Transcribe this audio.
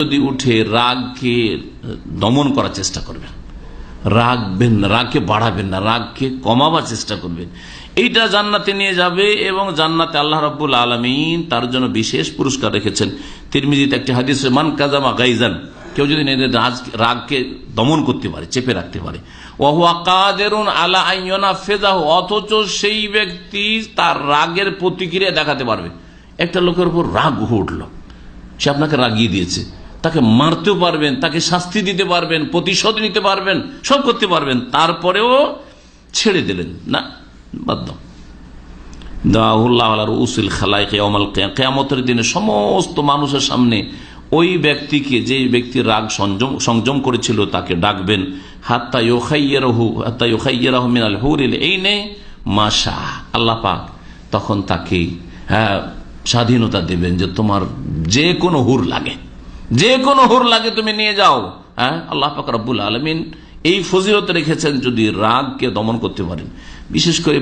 যদি উঠে রাগকে দমন করার চেষ্টা করবেন, রাগবেন না, রাগকে বাড়াবেন না, রাগকে কমাবার চেষ্টা করবেন। এইটা জান্নাতে নিয়ে যাবে এবং জান্নাতে আল্লাহ রাব্বুল আলামিন তার জন্য বিশেষ পুরস্কার রেখেছেন। তিরমিজিতে একটি হাদিস, মান কাযামা গাইজান, কেউ যদি রাগকে দমন করতে পারে, চেপে রাখতে পারে, ওয়া হুয়া কাদিরুন আলা আন ইউনাফিযাহু, অথচ সেই ব্যক্তি তার রাগের প্রতিক্রিয়া দেখাতে পারবে। একটা লোকের উপর রাগ উঠলো, সে আপনাকে রাগিয়ে দিয়েছে, তাকে মারতেও পারবেন, তাকে শাস্তি দিতে পারবেন, প্রতিশোধ নিতে পারবেন, সব করতে পারবেন, তারপরেও ছেড়ে দিলেন না, বাদ দাও। দাহুল্লাহ আলা রুউসিল খালাইক ইয়াউমাল কিয়ামতের দিনে সমস্ত মানুষের সামনে ওই ব্যক্তিকে, যে ব্যক্তি রাগ সংযম করেছিল, তাকে ডাকবেন। হাত্তা ইউখাইয়িরাহু মিনাল হুরিল আইনি মা শাআ, আল্লাহ পাক তখন তাকে স্বাধীনতা দেবেন যে তোমার যে কোনো হুর লাগে, যে কোনো হুর লাগে তুমি নিয়ে যাও। আল্লাহ পাক রব্বুল আলামিন এই ফজিলত রেখেছেন যদি রাগকে দমন করতে পারেন। বিশেষ করে